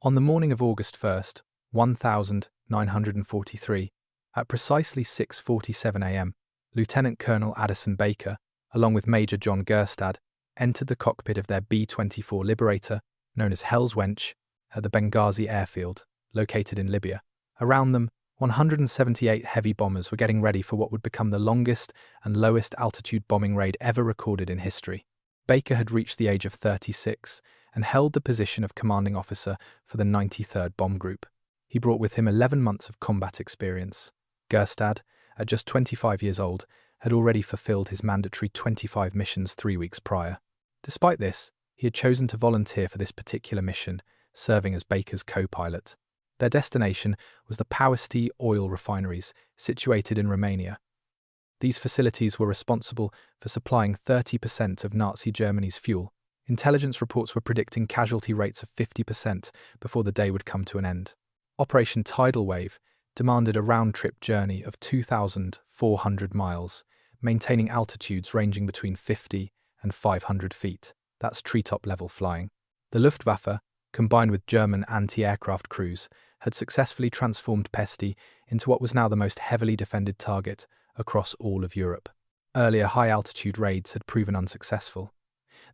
On the morning of August 1st, 1943, at precisely 6:47 a.m., Lieutenant Colonel Addison Baker, along with Major John Jerstad, entered the cockpit of their B-24 Liberator, known as Wench, at the Benghazi airfield, located in Libya. Around them, 178 heavy bombers were getting ready for what would become the longest and lowest altitude bombing raid ever recorded in history. Baker had reached the age of 36 and held the position of commanding officer for the 93rd Bomb Group. He brought with him 11 months of combat experience. Jerstad, at just 25 years old, had already fulfilled his mandatory 25 missions 3 weeks prior. Despite this, he had chosen to volunteer for this particular mission, serving as Baker's co-pilot. Their destination was the Ploesti oil refineries, situated in Romania. These facilities were responsible for supplying 30% of Nazi Germany's fuel. Intelligence reports were predicting casualty rates of 50% before the day would come to an end. Operation Tidal Wave demanded a round-trip journey of 2,400 miles, maintaining altitudes ranging between 50 and 500 feet. That's treetop level flying. The Luftwaffe, combined with German anti-aircraft crews, had successfully transformed Ploesti into what was now the most heavily defended target across all of Europe. Earlier high-altitude raids had proven unsuccessful.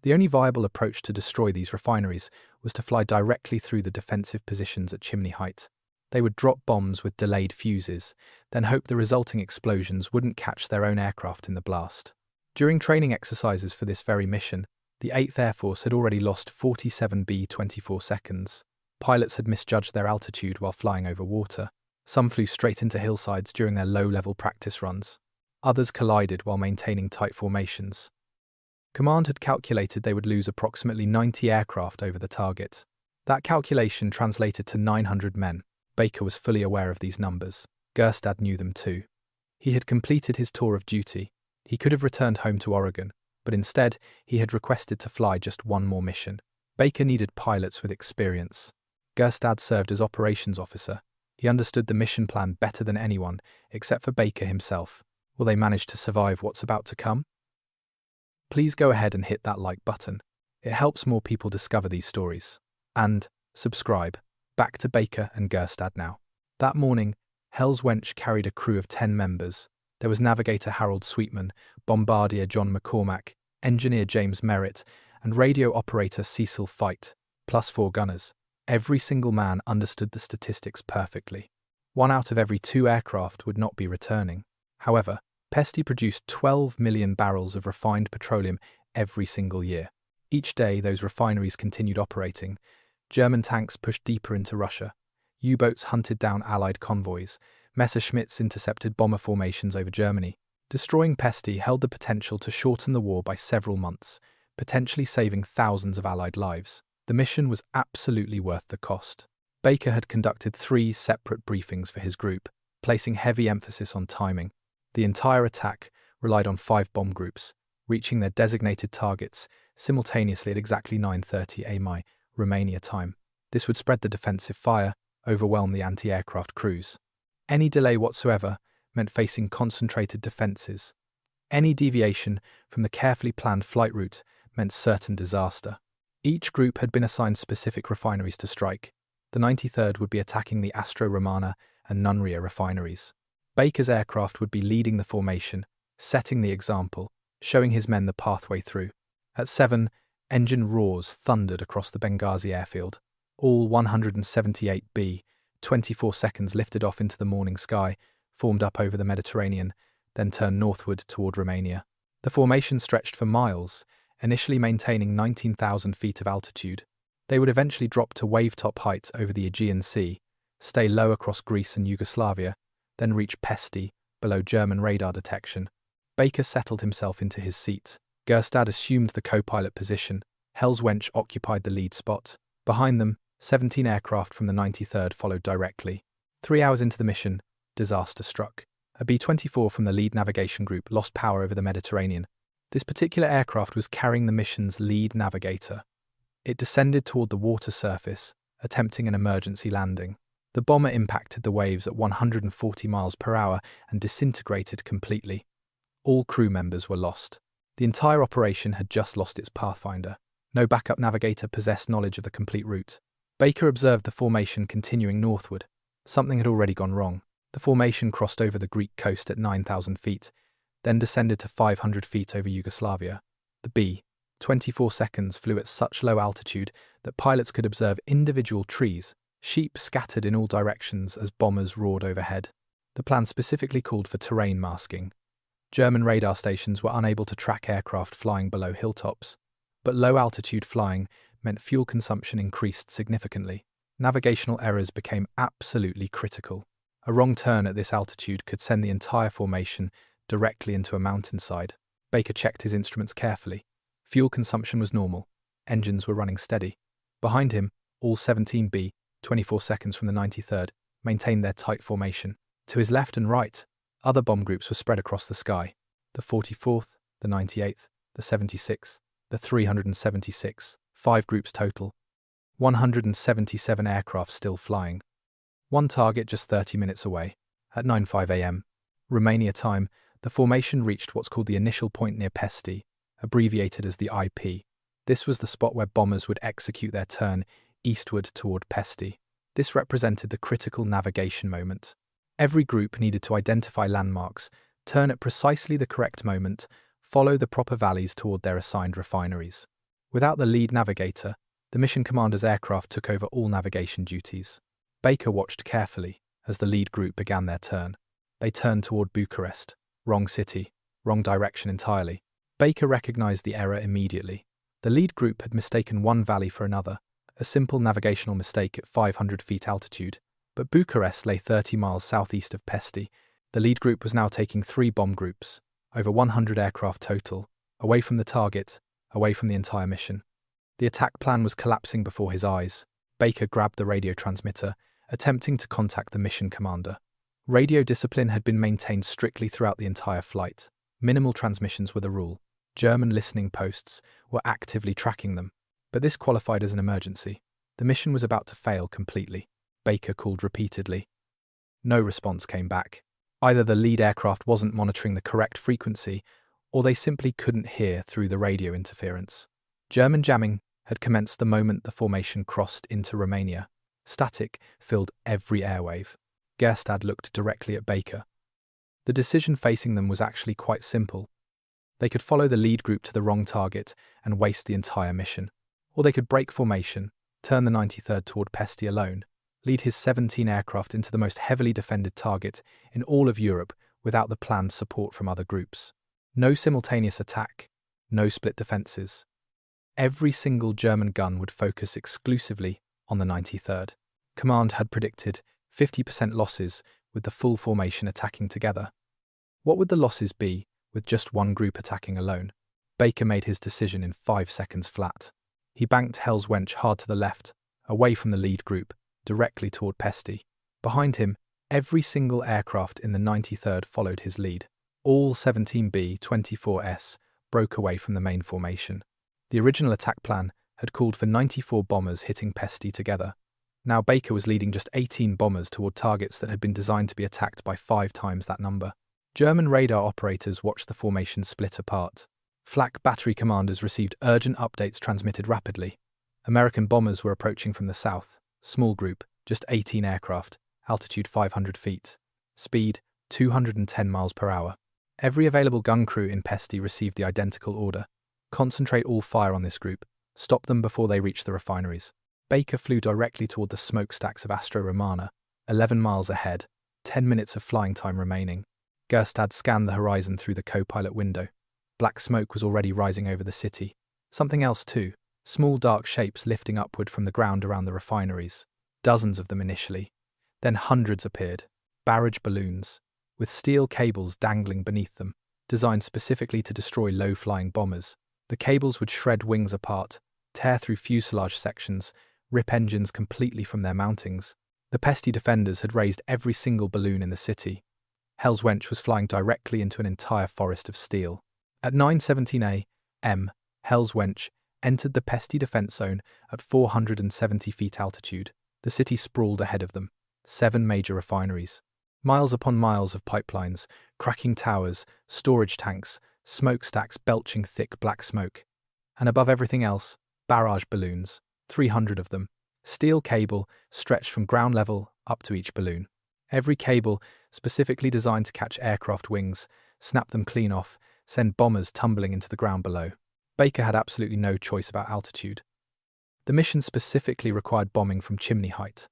The only viable approach to destroy these refineries was to fly directly through the defensive positions at Chimney Height. They would drop bombs with delayed fuses, then hope the resulting explosions wouldn't catch their own aircraft in the blast. During training exercises for this very mission, the 8th Air Force had already lost 47 B-24 seconds. Pilots had misjudged their altitude while flying over water. Some flew straight into hillsides during their low-level practice runs. Others collided while maintaining tight formations. Command had calculated they would lose approximately 90 aircraft over the target. That calculation translated to 900 men. Baker was fully aware of these numbers. Jerstad knew them too. He had completed his tour of duty. He could have returned home to Oregon, but instead he had requested to fly just one more mission. Baker needed pilots with experience. Jerstad served as operations officer. He understood the mission plan better than anyone, except for Baker himself. Will they manage to survive what's about to come? Please go ahead and hit that like button. It helps more people discover these stories. And subscribe. Back to Baker and Jerstad now. That morning, Wench carried a crew of 10 members. There was navigator Harold Sweetman, bombardier John McCormack, engineer James Merritt, and radio operator Cecil Fite, plus 4 gunners. Every single man understood the statistics perfectly. 1 out of every 2 aircraft would not be returning. However, Ploesti produced 12 million barrels of refined petroleum every single year. Each day, those refineries continued operating. German tanks pushed deeper into Russia. U-boats hunted down Allied convoys. Messerschmitts intercepted bomber formations over Germany. Destroying Ploesti held the potential to shorten the war by several months, potentially saving thousands of Allied lives. The mission was absolutely worth the cost. Baker had conducted 3 separate briefings for his group, placing heavy emphasis on timing. The entire attack relied on 5 bomb groups, reaching their designated targets simultaneously at exactly 9:30 am Romania time. This would spread the defensive fire, overwhelm the anti-aircraft crews. Any delay whatsoever meant facing concentrated defences. Any deviation from the carefully planned flight route meant certain disaster. Each group had been assigned specific refineries to strike. The 93rd would be attacking the Astro Romana and Nunria refineries. Baker's aircraft would be leading the formation, setting the example, showing his men the pathway through. At 7, engine roars thundered across the Benghazi airfield. All 178 B-24 seconds lifted off into the morning sky, formed up over the Mediterranean, then turned northward toward Romania. The formation stretched for miles, initially maintaining 19,000 feet of altitude. They would eventually drop to wave-top height over the Aegean Sea, stay low across Greece and Yugoslavia, then reach Ploesti, below German radar detection. Baker settled himself into his seat. Jerstad assumed the co-pilot position. Wench occupied the lead spot. Behind them, 17 aircraft from the 93rd followed directly. 3 hours into the mission, disaster struck. A B-24 from the lead navigation group lost power over the Mediterranean. This particular aircraft was carrying the mission's lead navigator. It descended toward the water surface, attempting an emergency landing. The bomber impacted the waves at 140 miles per hour and disintegrated completely. All crew members were lost. The entire operation had just lost its pathfinder. No backup navigator possessed knowledge of the complete route. Baker observed the formation continuing northward. Something had already gone wrong. The formation crossed over the Greek coast at 9,000 feet, then descended to 500 feet over Yugoslavia. The B-24 seconds flew at such low altitude that pilots could observe individual trees, sheep scattered in all directions as bombers roared overhead. The plan specifically called for terrain masking. German radar stations were unable to track aircraft flying below hilltops, but low-altitude flying meant fuel consumption increased significantly. Navigational errors became absolutely critical. A wrong turn at this altitude could send the entire formation directly into a mountainside. Baker checked his instruments carefully. Fuel consumption was normal. Engines were running steady. Behind him, all 17 B-24 seconds from the 93rd maintained their tight formation. To his left and right, other bomb groups were spread across the sky. The 44th, the 98th, the 76th, the 376, 5 groups total. 177 aircraft still flying. One target just 30 minutes away. At 9:05 a.m. Romania time, the formation reached what's called the initial point near Ploesti, abbreviated as the IP. This was the spot where bombers would execute their turn eastward toward Ploesti. This represented the critical navigation moment. Every group needed to identify landmarks, turn at precisely the correct moment, follow the proper valleys toward their assigned refineries. Without the lead navigator, the mission commander's aircraft took over all navigation duties. Baker watched carefully as the lead group began their turn. They turned toward Bucharest. Wrong city, wrong direction entirely. Baker recognized the error immediately. The lead group had mistaken one valley for another, a simple navigational mistake at 500 feet altitude. But Bucharest lay 30 miles southeast of Ploesti. The lead group was now taking 3 bomb groups, over 100 aircraft total, away from the target, away from the entire mission. The attack plan was collapsing before his eyes. Baker grabbed the radio transmitter, attempting to contact the mission commander. Radio discipline had been maintained strictly throughout the entire flight. Minimal transmissions were the rule. German listening posts were actively tracking them. But this qualified as an emergency. The mission was about to fail completely. Baker called repeatedly. No response came back. Either the lead aircraft wasn't monitoring the correct frequency, or they simply couldn't hear through the radio interference. German jamming had commenced the moment the formation crossed into Romania. Static filled every airwave. Jerstad looked directly at Baker. The decision facing them was actually quite simple. They could follow the lead group to the wrong target and waste the entire mission. Or they could break formation, turn the 93rd toward Ploesti alone, lead his 17 aircraft into the most heavily defended target in all of Europe without the planned support from other groups. No simultaneous attack, no split defences. Every single German gun would focus exclusively on the 93rd. Command had predicted 50% losses with the full formation attacking together. What would the losses be with just one group attacking alone? Baker made his decision in 5 seconds flat. He banked Hell's Wench hard to the left, away from the lead group, directly toward Ploesti. Behind him, every single aircraft in the 93rd followed his lead. All 17 B-24s broke away from the main formation. The original attack plan had called for 94 bombers hitting Ploesti together. Now Baker was leading just 18 bombers toward targets that had been designed to be attacked by 5 times that number. German radar operators watched the formation split apart. Flak battery commanders received urgent updates transmitted rapidly. American bombers were approaching from the south. Small group, just 18 aircraft, altitude 500 feet. Speed, 210 miles per hour. Every available gun crew in Ploesti received the identical order. Concentrate all fire on this group. Stop them before they reach the refineries. Baker flew directly toward the smokestacks of Astro Romana, 11 miles ahead, 10 minutes of flying time remaining. Jerstad scanned the horizon through the co-pilot window. Black smoke was already rising over the city. Something else too. Small dark shapes lifting upward from the ground around the refineries. Dozens of them initially. Then hundreds appeared. Barrage balloons, with steel cables dangling beneath them, designed specifically to destroy low-flying bombers. The cables would shred wings apart, tear through fuselage sections, rip engines completely from their mountings. The Ploesti defenders had raised every single balloon in the city. Hell's Wench was flying directly into an entire forest of steel. At 9:17 a.m., Hell's Wench entered the Ploesti defense zone at 470 feet altitude. The city sprawled ahead of them. 7 major refineries. Miles upon miles of pipelines, cracking towers, storage tanks, smokestacks belching thick black smoke. And above everything else, barrage balloons, 300 of them, Steel cable stretched from ground level up to each balloon. Every cable specifically designed to catch aircraft wings, snap them clean off, send bombers tumbling into the ground below. Baker had absolutely no choice about altitude. The mission specifically required bombing from chimney height.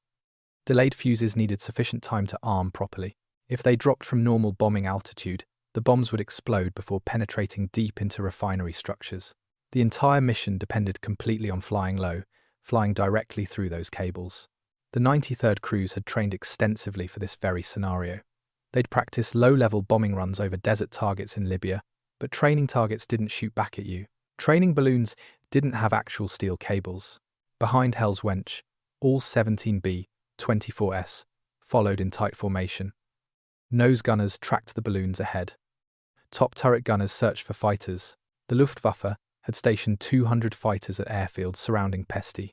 Delayed fuses needed sufficient time to arm properly. If they dropped from normal bombing altitude, the bombs would explode before penetrating deep into refinery structures. The entire mission depended completely on flying low, flying directly through those cables. The 93rd crews had trained extensively for this very scenario. They'd practiced low-level bombing runs over desert targets in Libya, but training targets didn't shoot back at you. Training balloons didn't have actual steel cables. Behind Hell's Wench, all 17 B-24s followed in tight formation. Nose gunners tracked the balloons ahead. Top turret gunners searched for fighters. The Luftwaffe had stationed 200 fighters at airfields surrounding Ploesti.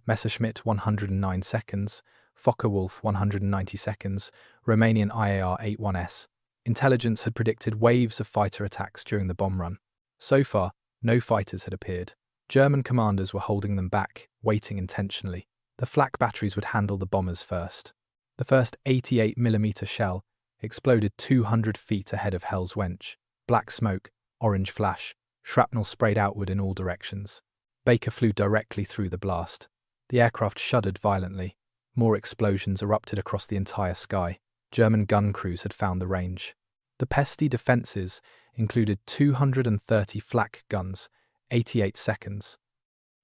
Messerschmitt 109 seconds, Focke-Wulf 190 seconds, Romanian IAR-81s. Intelligence had predicted waves of fighter attacks during the bomb run. So far, no fighters had appeared. German commanders were holding them back, waiting intentionally. The flak batteries would handle the bombers first. The first 88mm shell exploded 200 feet ahead of Hell's Wench. Black smoke, orange flash, shrapnel sprayed outward in all directions. Baker flew directly through the blast. The aircraft shuddered violently. More explosions erupted across the entire sky. German gun crews had found the range. The Ploesti defences included 230 flak guns, 88 seconds,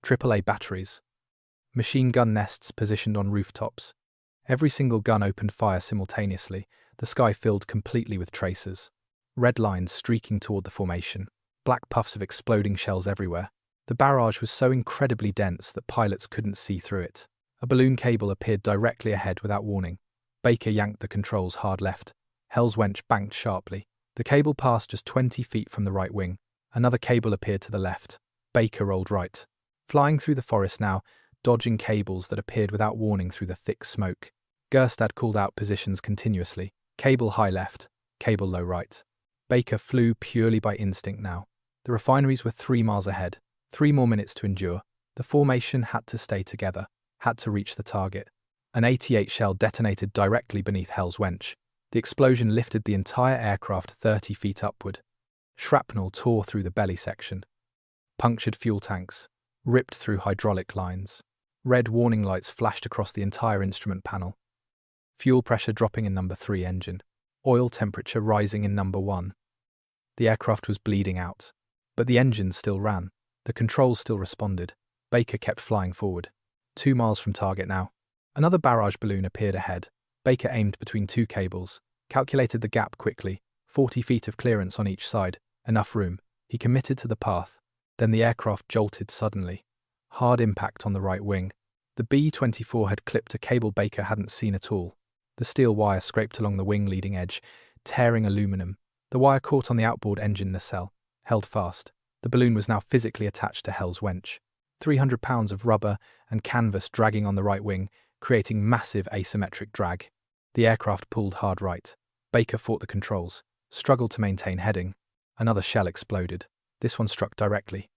AAA batteries, machine gun nests positioned on rooftops. Every single gun opened fire simultaneously. The sky filled completely with tracers. Red lines streaking toward the formation. Black puffs of exploding shells everywhere. The barrage was so incredibly dense that pilots couldn't see through it. A balloon cable appeared directly ahead without warning. Baker yanked the controls hard left. Hell's Wench banked sharply. The cable passed just 20 feet from the right wing. Another cable appeared to the left. Baker rolled right. Flying through the forest now, dodging cables that appeared without warning through the thick smoke. Jerstad called out positions continuously. Cable high left, cable low right. Baker flew purely by instinct now. The refineries were 3 miles ahead. 3 more minutes to endure. The formation had to stay together, had to reach the target. An 88 shell detonated directly beneath Hell's Wench. The explosion lifted the entire aircraft 30 feet upward. Shrapnel tore through the belly section. Punctured fuel tanks. Ripped through hydraulic lines. Red warning lights flashed across the entire instrument panel. Fuel pressure dropping in number 3 engine. Oil temperature rising in number 1. The aircraft was bleeding out. But the engines still ran. The controls still responded. Baker kept flying forward. 2 miles from target now. Another barrage balloon appeared ahead. Baker aimed between 2 cables, calculated the gap quickly, 40 feet of clearance on each side, enough room. He committed to the path. Then the aircraft jolted suddenly. Hard impact on the right wing. The B-24 had clipped a cable Baker hadn't seen at all. The steel wire scraped along the wing leading edge, tearing aluminum. The wire caught on the outboard engine nacelle, held fast. The balloon was now physically attached to Hell's Wench. 300 pounds of rubber and canvas dragging on the right wing, creating massive asymmetric drag. The aircraft pulled hard right. Baker fought the controls, struggled to maintain heading. Another shell exploded. This one struck directly.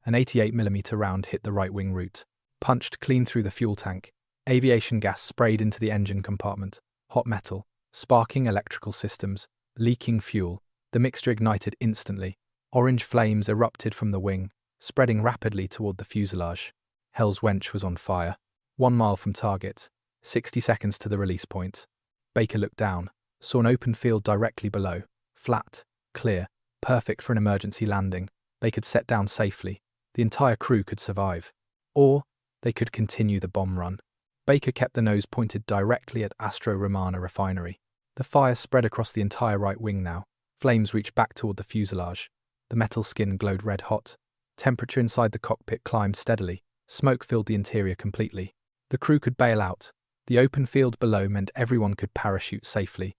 An 88mm round hit the right wing root, punched clean through the fuel tank. Aviation gas sprayed into the engine compartment. Hot metal, sparking electrical systems, leaking fuel. The mixture ignited instantly. Orange flames erupted from the wing, spreading rapidly toward the fuselage. Hell's Wench was on fire. 1 mile from target, 60 seconds to the release point. Baker looked down, saw an open field directly below, flat, clear, perfect for an emergency landing. They could set down safely. The entire crew could survive. Or they could continue the bomb run. Baker kept the nose pointed directly at Astro Romana refinery. The fire spread across the entire right wing now. Flames reached back toward the fuselage. The metal skin glowed red hot. Temperature inside the cockpit climbed steadily. Smoke filled the interior completely. The crew could bail out. The open field below meant everyone could parachute safely.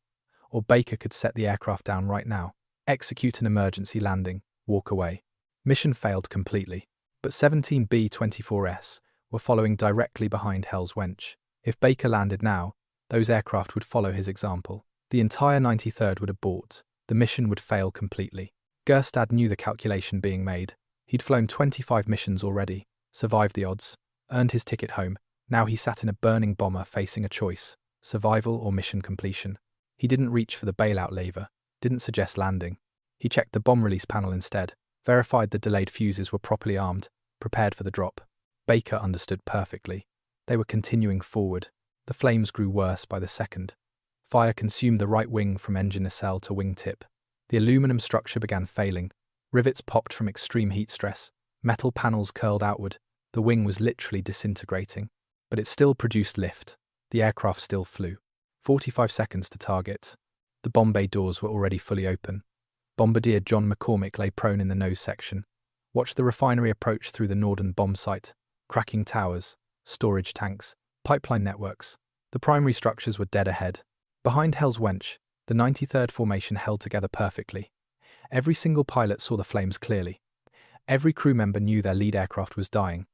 Or Baker could set the aircraft down right now, execute an emergency landing, walk away. Mission failed completely. But 17 B-24s were following directly behind Hell's Wench. If Baker landed now, those aircraft would follow his example. The entire 93rd would abort. The mission would fail completely. Jerstad knew the calculation being made. He'd flown 25 missions already, survived the odds, earned his ticket home. Now he sat in a burning bomber facing a choice: survival or mission completion. He didn't reach for the bailout lever, didn't suggest landing. He checked the bomb release panel instead, verified the delayed fuses were properly armed, prepared for the drop. Baker understood perfectly. They were continuing forward. The flames grew worse by the second. Fire consumed the right wing from engine nacelle to wingtip. The aluminum structure began failing. Rivets popped from extreme heat stress. Metal panels curled outward. The wing was literally disintegrating. But it still produced lift. The aircraft still flew. 45 seconds to target. The bomb bay doors were already fully open. Bombardier John McCormick lay prone in the nose section. Watched the refinery approach through the northern bomb site. Cracking towers, storage tanks, pipeline networks. The primary structures were dead ahead. Behind Hell's Wench, the 93rd Formation held together perfectly. Every single pilot saw the flames clearly. Every crew member knew their lead aircraft was dying.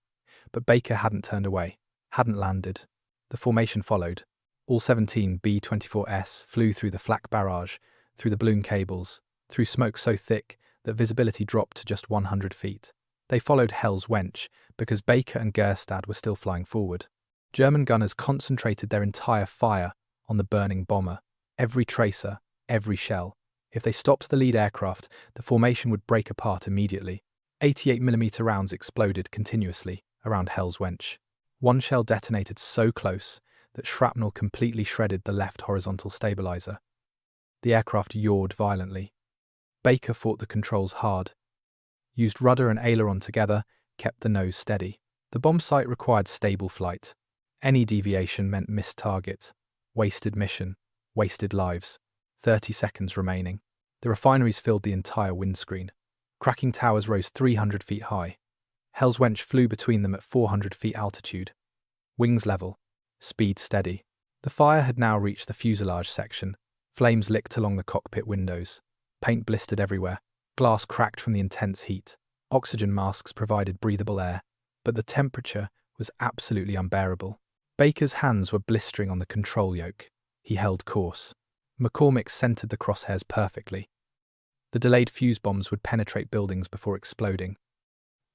But Baker hadn't turned away, hadn't landed. The formation followed. All 17 B-24s flew through the flak barrage, through the balloon cables, through smoke so thick that visibility dropped to just 100 feet. They followed Hell's Wench because Baker and Jerstad were still flying forward. German gunners concentrated their entire fire on the burning bomber. Every tracer, every shell. If they stopped the lead aircraft, the formation would break apart immediately. 88mm rounds exploded continuously around Hell's Wench. One shell detonated so close that shrapnel completely shredded the left horizontal stabilizer. The aircraft yawed violently. Baker fought the controls hard. Used rudder and aileron together, kept the nose steady. The bomb site required stable flight. Any deviation meant missed target, wasted mission, wasted lives. 30 seconds remaining. The refineries filled the entire windscreen. Cracking towers rose 300 feet high. Hell's Wench flew between them at 400 feet altitude. Wings level. Speed steady. The fire had now reached the fuselage section. Flames licked along the cockpit windows. Paint blistered everywhere. Glass cracked from the intense heat. Oxygen masks provided breathable air, but the temperature was absolutely unbearable. Baker's hands were blistering on the control yoke. He held course. McCormick centered the crosshairs perfectly. The delayed fuse bombs would penetrate buildings before exploding.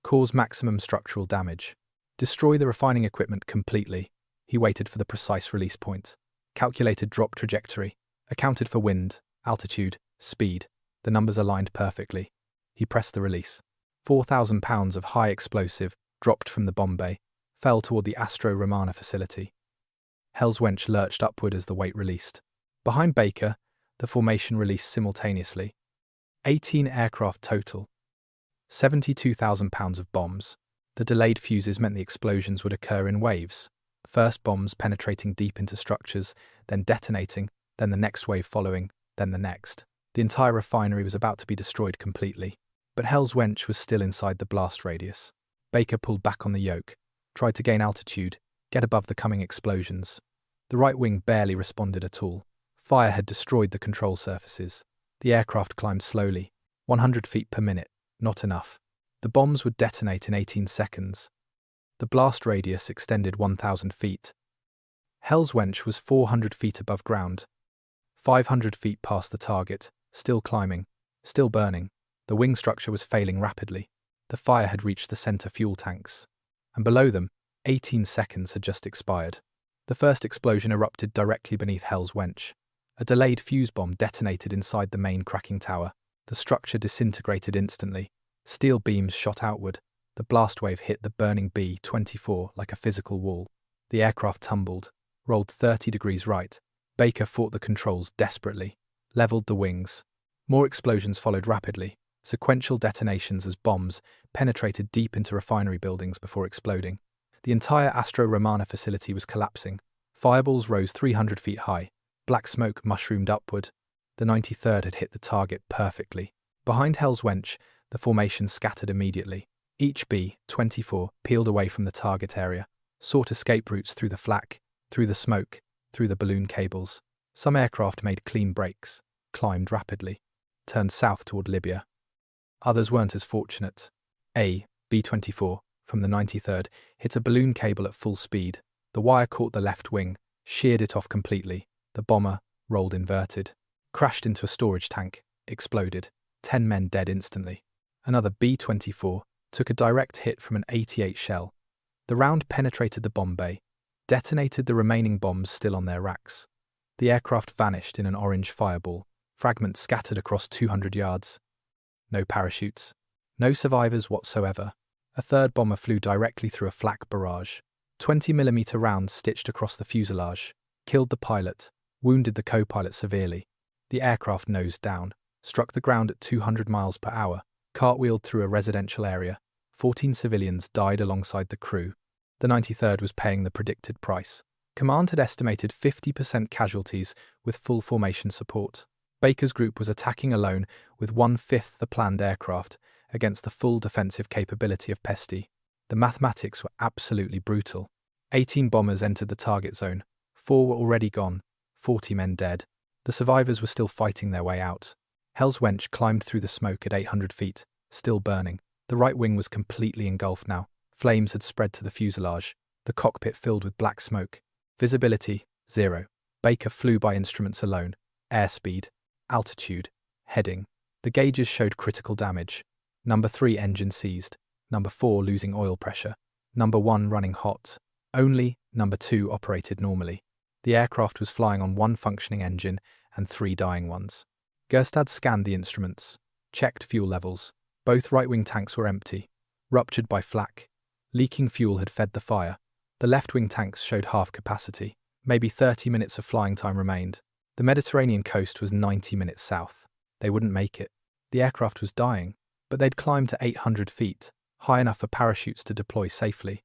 Cause maximum structural damage. Destroy the refining equipment completely. He waited for the precise release point. Calculated drop trajectory. Accounted for wind, altitude, speed. The numbers aligned perfectly. He pressed the release. 4,000 pounds of high explosive dropped from the bomb bay, fell toward the Astro Romana facility. Hell's Wench lurched upward as the weight released. Behind Baker, the formation released simultaneously. 18 aircraft total. 72,000 pounds of bombs. The delayed fuses meant the explosions would occur in waves. First bombs penetrating deep into structures, then detonating, then the next wave following, then the next. The entire refinery was about to be destroyed completely. But Hell's Wench was still inside the blast radius. Baker pulled back on the yoke, tried to gain altitude, get above the coming explosions. The right wing barely responded at all. Fire had destroyed the control surfaces. The aircraft climbed slowly, 100 feet per minute, not enough. The bombs would detonate in 18 seconds. The blast radius extended 1,000 feet. Hell's Wench was 400 feet above ground. 500 feet past the target, still climbing, still burning. The wing structure was failing rapidly. The fire had reached the center fuel tanks. And below them, 18 seconds had just expired. The first explosion erupted directly beneath Hell's Wench. A delayed fuse bomb detonated inside the main cracking tower. The structure disintegrated instantly. Steel beams shot outward. The blast wave hit the burning B-24 like a physical wall. The aircraft tumbled, rolled 30 degrees right. Baker fought the controls desperately, leveled the wings. More explosions followed rapidly, sequential detonations as bombs penetrated deep into refinery buildings before exploding. The entire Astro Romana facility was collapsing. Fireballs rose 300 feet high. Black smoke mushroomed upward. The 93rd had hit the target perfectly. Behind Hell's Wench, the formation scattered immediately. Each B-24 peeled away from the target area, sought escape routes through the flak, through the smoke, through the balloon cables. Some aircraft made clean breaks, climbed rapidly, turned south toward Libya. Others weren't as fortunate. A B-24, from the 93rd, hit a balloon cable at full speed. The wire caught the left wing, sheared it off completely. The bomber rolled inverted, crashed into a storage tank, exploded. 10 men dead instantly. Another B-24 took a direct hit from an 88 shell. The round penetrated the bomb bay, detonated the remaining bombs still on their racks. The aircraft vanished in an orange fireball, fragments scattered across 200 yards. No parachutes. No survivors whatsoever. A third bomber flew directly through a flak barrage. 20mm rounds stitched across the fuselage, killed the pilot, wounded the co-pilot severely. The aircraft nosed down, struck the ground at 200 miles per hour, cartwheeled through a residential area. 14 civilians died alongside the crew. The 93rd was paying the predicted price. Command had estimated 50% casualties with full formation support. Baker's group was attacking alone with 1/5 the planned aircraft against the full defensive capability of Ploesti. The mathematics were absolutely brutal. 18 bombers entered the target zone. 4 were already gone, 40 men dead. The survivors were still fighting their way out. Hell's Wench climbed through the smoke at 800 feet, still burning. The right wing was completely engulfed now. Flames had spread to the fuselage, the cockpit filled with black smoke. Visibility, 0. Baker flew by instruments alone. Airspeed, altitude, heading. The gauges showed critical damage. Number 3 engine seized. Number 4 losing oil pressure. Number 1 running hot. Only Number 2 operated normally. The aircraft was flying on 1 functioning engine and 3 dying ones. Jerstad scanned the instruments, checked fuel levels. Both right-wing tanks were empty, ruptured by flak. Leaking fuel had fed the fire. The left-wing tanks showed half capacity. Maybe 30 minutes of flying time remained. The Mediterranean coast was 90 minutes south. They wouldn't make it. The aircraft was dying, but they'd climbed to 800 feet, high enough for parachutes to deploy safely.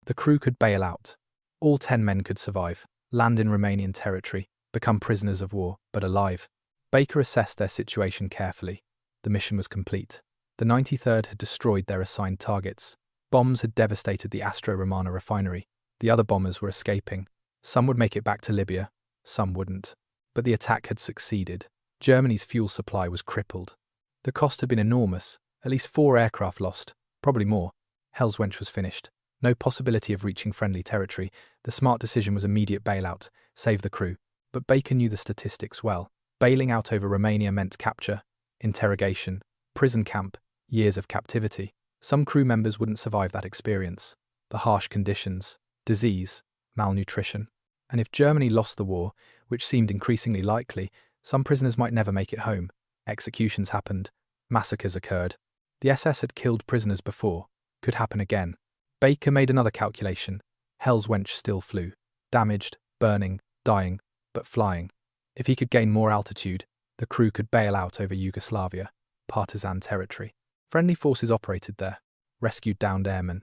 The crew could bail out. All 10 men could survive, land in Romanian territory, become prisoners of war, but alive. Baker assessed their situation carefully. The mission was complete. The 93rd had destroyed their assigned targets. Bombs had devastated the Romana refinery. The other bombers were escaping. Some would make it back to Libya, some wouldn't. But the attack had succeeded. Germany's fuel supply was crippled. The cost had been enormous, at least 4 aircraft lost, probably more. Hell's Wench was finished. No possibility of reaching friendly territory. The smart decision was immediate bailout, save the crew. But Baker knew the statistics well. Bailing out over Romania meant capture, interrogation, prison camp, years of captivity. Some crew members wouldn't survive that experience. The harsh conditions, disease, malnutrition. And if Germany lost the war, which seemed increasingly likely, some prisoners might never make it home. Executions happened. Massacres occurred. The SS had killed prisoners before. Could happen again. Baker made another calculation. Hell's Wench still flew. Damaged, burning, dying, but flying. If he could gain more altitude, the crew could bail out over Yugoslavia, partisan territory. Friendly forces operated there, rescued downed airmen,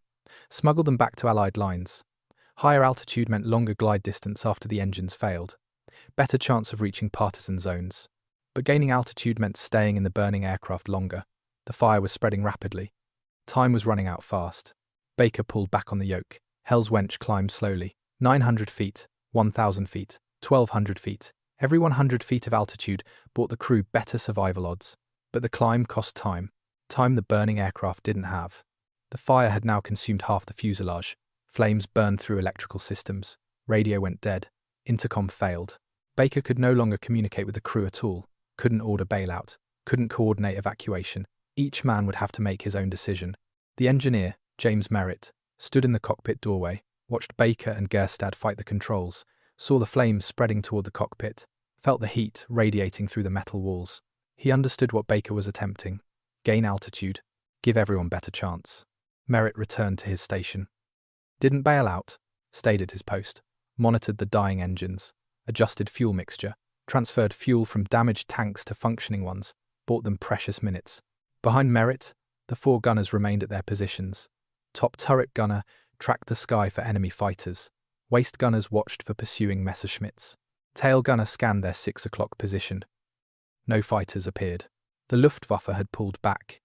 smuggled them back to Allied lines. Higher altitude meant longer glide distance after the engines failed, better chance of reaching partisan zones. But gaining altitude meant staying in the burning aircraft longer. The fire was spreading rapidly. Time was running out fast. Baker pulled back on the yoke. Hell's Wench climbed slowly. 900 feet, 1,000 feet, 1,200 feet. Every 100 feet of altitude brought the crew better survival odds. But the climb cost time. Time the burning aircraft didn't have. The fire had now consumed half the fuselage. Flames burned through electrical systems. Radio went dead. Intercom failed. Baker could no longer communicate with the crew at all. Couldn't order bailout. Couldn't coordinate evacuation. Each man would have to make his own decision. The engineer, James Merritt, stood in the cockpit doorway, watched Baker and Jerstad fight the controls, saw the flames spreading toward the cockpit, felt the heat radiating through the metal walls. He understood what Baker was attempting. Gain altitude. Give everyone better chance. Merritt returned to his station. Didn't bail out. Stayed at his post. Monitored the dying engines. Adjusted fuel mixture. Transferred fuel from damaged tanks to functioning ones. Bought them precious minutes. Behind Merritt, the 4 gunners remained at their positions. Top turret gunner tracked the sky for enemy fighters. Waist gunners watched for pursuing Messerschmitts. Tail gunner scanned their 6 o'clock position. No fighters appeared. The Luftwaffe had pulled back.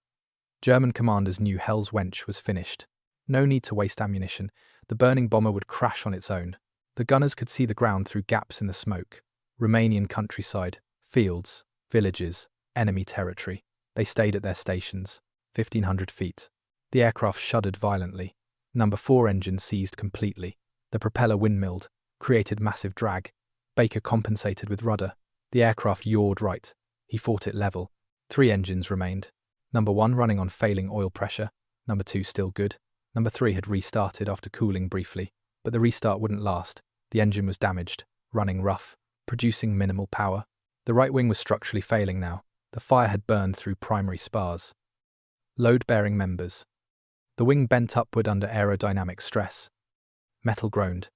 German commanders knew Hell's Wench was finished. No need to waste ammunition. The burning bomber would crash on its own. The gunners could see the ground through gaps in the smoke. Romanian countryside, fields, villages, enemy territory. They stayed at their stations, 1,500 feet. The aircraft shuddered violently. Number 4 engine seized completely. The propeller windmilled, created massive drag. Baker compensated with rudder. The aircraft yawed right. He fought it level. 3 engines remained. Number 1 running on failing oil pressure. Number 2 still good. Number 3 had restarted after cooling briefly. But the restart wouldn't last. The engine was damaged, running rough, producing minimal power. The right wing was structurally failing now. The fire had burned through primary spars. Load-bearing members. The wing bent upward under aerodynamic stress. Metal groaned.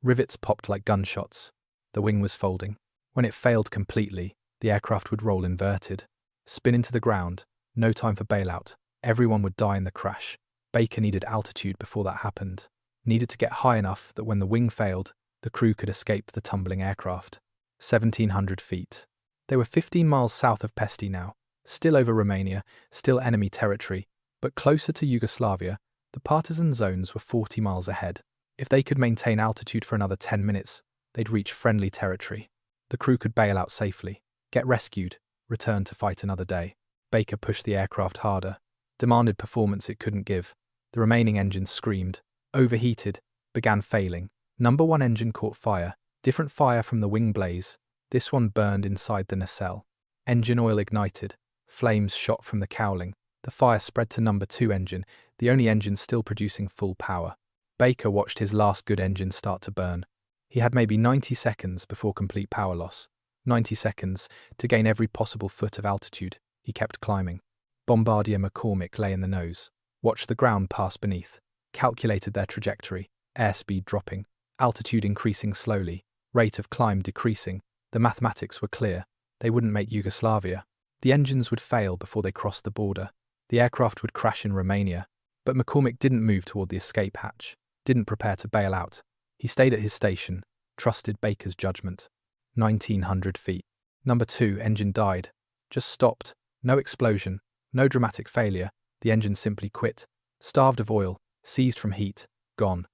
Rivets popped like gunshots. The wing was folding. When it failed completely, the aircraft would roll inverted, spin into the ground. No time for bailout. Everyone would die in the crash. Baker needed altitude before that happened. Needed to get high enough that when the wing failed, the crew could escape the tumbling aircraft. 1,700 feet. They were 15 miles south of Ploesti now, still over Romania, still enemy territory, but closer to Yugoslavia. The partisan zones were 40 miles ahead. If they could maintain altitude for another 10 minutes, they'd reach friendly territory. The crew could bail out safely, get rescued, return to fight another day. Baker pushed the aircraft harder, demanded performance it couldn't give. The remaining engines screamed, overheated, began failing. Number 1 engine caught fire, different fire from the wing blaze. This one burned inside the nacelle. Engine oil ignited, flames shot from the cowling. The fire spread to number 2 engine, the only engine still producing full power. Baker watched his last good engine start to burn. He had maybe 90 seconds before complete power loss. 90 seconds to gain every possible foot of altitude. He kept climbing. Bombardier McCormick lay in the nose, watched the ground pass beneath, calculated their trajectory, airspeed dropping, altitude increasing slowly, rate of climb decreasing. The mathematics were clear. They wouldn't make Yugoslavia. The engines would fail before they crossed the border. The aircraft would crash in Romania. But McCormick didn't move toward the escape hatch, didn't prepare to bail out. He stayed at his station, trusted Baker's judgment. 1,900 feet. Number 2 engine died. Just stopped. No explosion. No dramatic failure. The engine simply quit. Starved of oil. Seized from heat. Gone.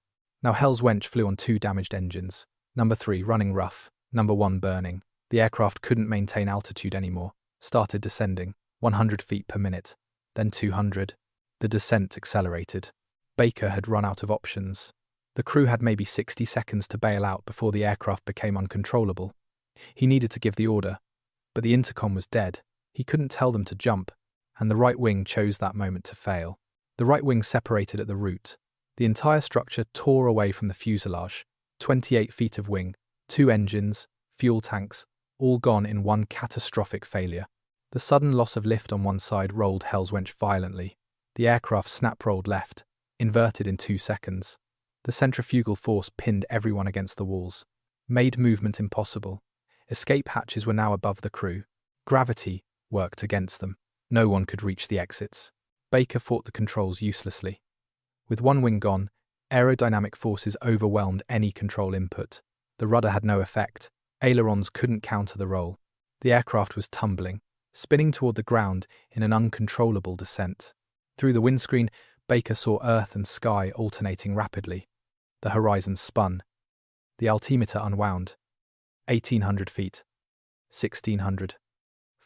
Now Hell's Wench flew on 2 damaged engines. Number 3 running rough. Number 1 burning. The aircraft couldn't maintain altitude anymore. Started descending. 100 feet per minute. Then 200. The descent accelerated. Baker had run out of options. The crew had maybe 60 seconds to bail out before the aircraft became uncontrollable. He needed to give the order, but the intercom was dead. He couldn't tell them to jump, and the right wing chose that moment to fail. The right wing separated at the root. The entire structure tore away from the fuselage. 28 feet of wing, 2 engines, fuel tanks, all gone in one catastrophic failure. The sudden loss of lift on one side rolled Hell's Wench violently. The aircraft snap-rolled left, inverted in 2 seconds. The centrifugal force pinned everyone against the walls, made movement impossible. Escape hatches were now above the crew. Gravity worked against them. No one could reach the exits. Baker fought the controls uselessly. With one wing gone, aerodynamic forces overwhelmed any control input. The rudder had no effect. Ailerons couldn't counter the roll. The aircraft was tumbling, spinning toward the ground in an uncontrollable descent. Through the windscreen, Baker saw earth and sky alternating rapidly. The horizon spun. The altimeter unwound. 1,800 feet. 1,600.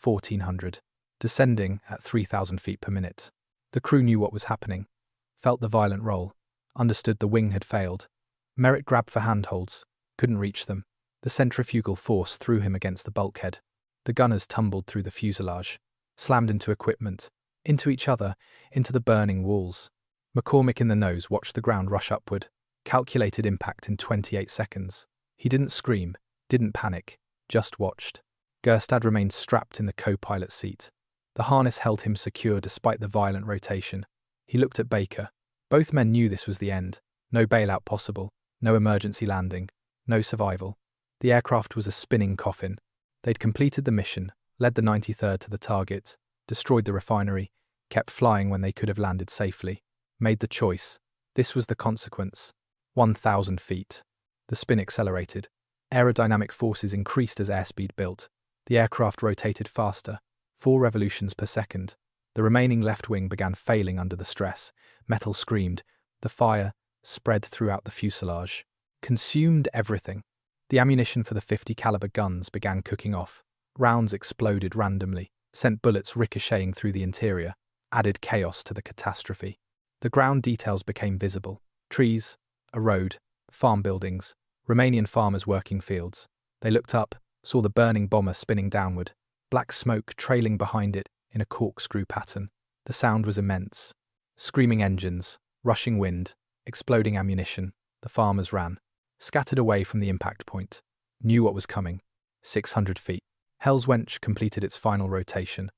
1,400. Descending at 3,000 feet per minute. The crew knew what was happening. Felt the violent roll. Understood the wing had failed. Merritt grabbed for handholds. Couldn't reach them. The centrifugal force threw him against the bulkhead. The gunners tumbled through the fuselage. Slammed into equipment. Into each other. Into the burning walls. McCormick in the nose watched the ground rush upward. Calculated impact in 28 seconds. He didn't scream, didn't panic, just watched. Jerstad remained strapped in the co-pilot seat. The harness held him secure despite the violent rotation. He looked at Baker. Both men knew this was the end. No bailout possible, no emergency landing, no survival. The aircraft was a spinning coffin. They'd completed the mission, led the 93rd to the target, destroyed the refinery, kept flying when they could have landed safely. Made the choice. This was the consequence. 1,000 feet. The spin accelerated. Aerodynamic forces increased as airspeed built. The aircraft rotated faster, 4 revolutions per second. The remaining left wing began failing under the stress. Metal screamed. The fire spread throughout the fuselage. Consumed everything. The ammunition for the 50 caliber guns began cooking off. Rounds exploded randomly, sent bullets ricocheting through the interior, added chaos to the catastrophe. The ground details became visible. Trees, a road, farm buildings, Romanian farmers working fields. They looked up, saw the burning bomber spinning downward, black smoke trailing behind it in a corkscrew pattern. The sound was immense. Screaming engines, rushing wind, exploding ammunition. The farmers ran, scattered away from the impact point, knew what was coming. 600 feet. Hell's Wench completed its final rotation.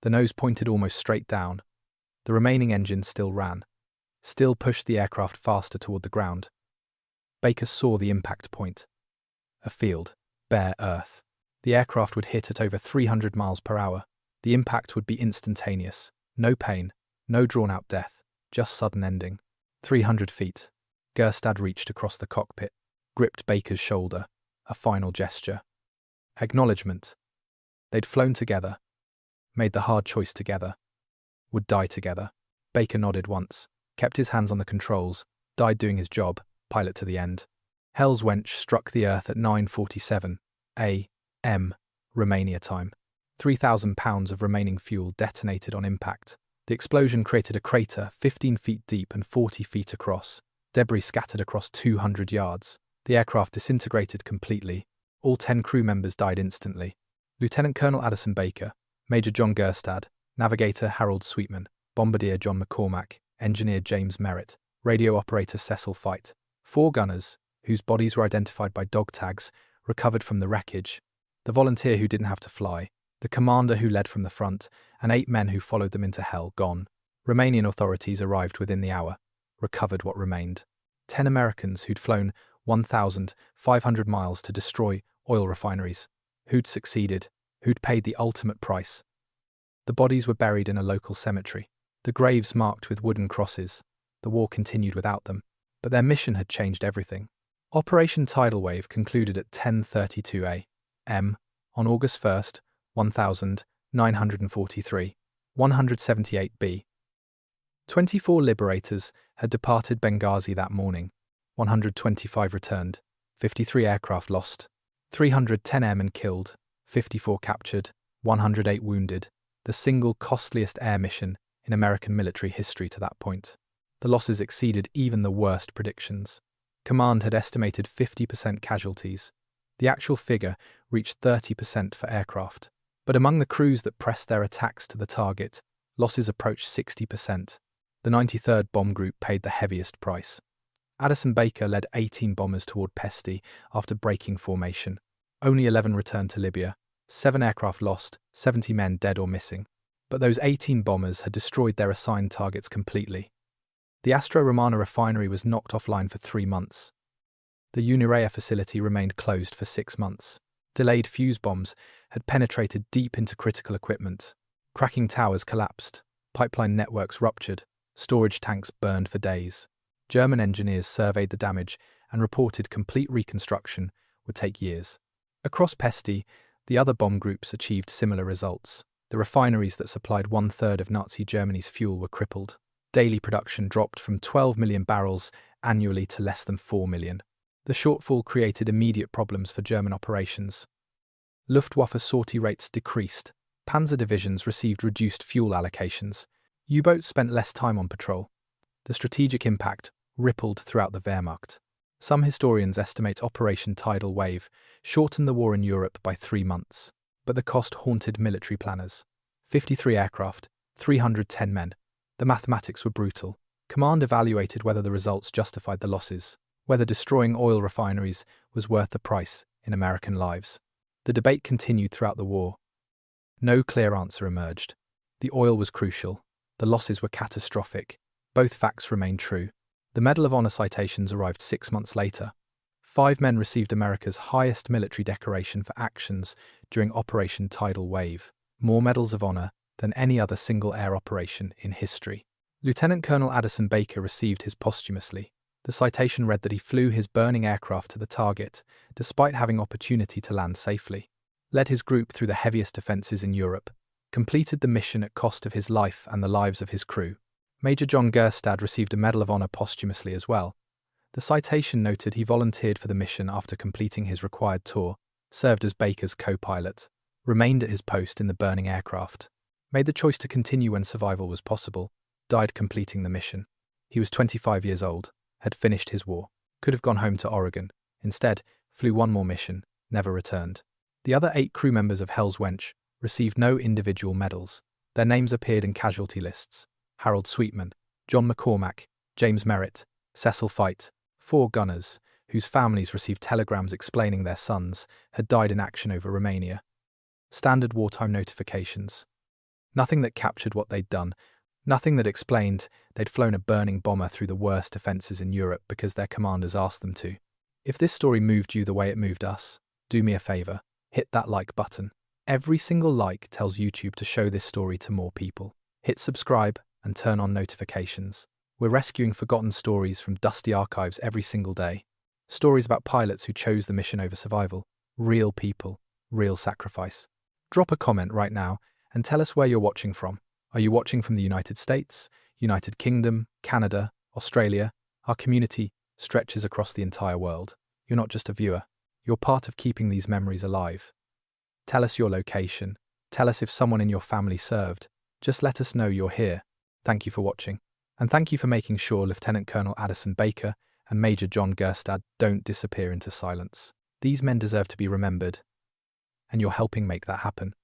The nose pointed almost straight down. The remaining engine still ran, still pushed the aircraft faster toward the ground. Baker saw the impact point. A field, bare earth. The aircraft would hit at over 300 miles per hour. The impact would be instantaneous. No pain, no drawn-out death, just sudden ending. 300 feet. Jerstad reached across the cockpit, gripped Baker's shoulder, a final gesture. Acknowledgement. They'd flown together, made the hard choice together, would die together. Baker nodded once, kept his hands on the controls, died doing his job, pilot to the end. Hell's Wench struck the Earth at 9:47 a.m. Romania time. 3,000 pounds of remaining fuel detonated on impact. The explosion created a crater 15 feet deep and 40 feet across. Debris scattered across 200 yards. The aircraft disintegrated completely. All 10 crew members died instantly. Lieutenant Colonel Addison Baker, Major John Jerstad, Navigator Harold Sweetman, Bombardier John McCormack, Engineer James Merritt, Radio Operator Cecil Fight. 4 gunners, whose bodies were identified by dog tags, recovered from the wreckage. The volunteer who didn't have to fly, the commander who led from the front, and 8 men who followed them into hell gone. Romanian authorities arrived within the hour, recovered what remained. 10 Americans who'd flown 1,500 miles to destroy oil refineries, who'd succeeded, who'd paid the ultimate price. The bodies were buried in a local cemetery, the graves marked with wooden crosses. The war continued without them, but their mission had changed everything. Operation Tidal Wave concluded at 10:32 a.m. on August 1st, 1943, 178 B-24 Liberators had departed Benghazi that morning. 125 returned, 53 aircraft lost, 310 airmen killed, 54 captured, 108 wounded, the single costliest air mission in American military history to that point. The losses exceeded even the worst predictions. Command had estimated 50% casualties. The actual figure reached 30% for aircraft. But among the crews that pressed their attacks to the target, losses approached 60%. The 93rd Bomb Group paid the heaviest price. Addison Baker led 18 bombers toward Ploesti after breaking formation. Only 11 returned to Libya. 7 aircraft lost, 70 men dead or missing. But those 18 bombers had destroyed their assigned targets completely. The Astro Romana refinery was knocked offline for 3 months. The WWII facility remained closed for 6 months. Delayed fuse bombs had penetrated deep into critical equipment. Cracking towers collapsed, pipeline networks ruptured, storage tanks burned for days. German engineers surveyed the damage and reported complete reconstruction would take years. Across Ploesti, the other bomb groups achieved similar results. The refineries that supplied 1/3 of Nazi Germany's fuel were crippled. Daily production dropped from 12 million barrels annually to less than 4 million. The shortfall created immediate problems for German operations. Luftwaffe sortie rates decreased. Panzer divisions received reduced fuel allocations. U-boats spent less time on patrol. The strategic impact rippled throughout the Wehrmacht. Some historians estimate Operation Tidal Wave shortened the war in Europe by 3 months. But the cost haunted military planners. 53 aircraft, 310 men. The mathematics were brutal. Command evaluated whether the results justified the losses, whether destroying oil refineries was worth the price in American lives. The debate continued throughout the war. No clear answer emerged. The oil was crucial. The losses were catastrophic. Both facts remained true. The Medal of Honor citations arrived 6 months later. 5 men received America's highest military decoration for actions during Operation Tidal Wave, more medals of honor than any other single air operation in history. Lieutenant Colonel Addison Baker received his posthumously. The citation read that he flew his burning aircraft to the target, despite having opportunity to land safely, led his group through the heaviest defenses in Europe, completed the mission at cost of his life and the lives of his crew. Major John Jerstad received a Medal of Honor posthumously as well. The citation noted he volunteered for the mission after completing his required tour, served as Baker's co-pilot, remained at his post in the burning aircraft, made the choice to continue when survival was possible, died completing the mission. He was 25 years old, had finished his war, could have gone home to Oregon. Instead, flew one more mission, never returned. The other 8 crew members of Hell's Wench received no individual medals. Their names appeared in casualty lists: Harold Sweetman, John McCormack, James Merritt, Cecil Fight, 4 gunners, whose families received telegrams explaining their sons had died in action over Romania. Standard wartime notifications. Nothing that captured what they'd done, nothing that explained they'd flown a burning bomber through the worst defences in Europe because their commanders asked them to. If this story moved you the way it moved us, do me a favour, hit that like button. Every single like tells YouTube to show this story to more people. Hit subscribe and turn on notifications. We're rescuing forgotten stories from dusty archives every single day. Stories about pilots who chose the mission over survival. Real people, real sacrifice. Drop a comment right now and tell us where you're watching from. Are you watching from the United States, United Kingdom, Canada, Australia? Our community stretches across the entire world. You're not just a viewer. You're part of keeping these memories alive. Tell us your location. Tell us if someone in your family served. Just let us know you're here. Thank you for watching. And thank you for making sure Lieutenant Colonel Addison Baker and Major John Jerstad don't disappear into silence. These men deserve to be remembered, and you're helping make that happen.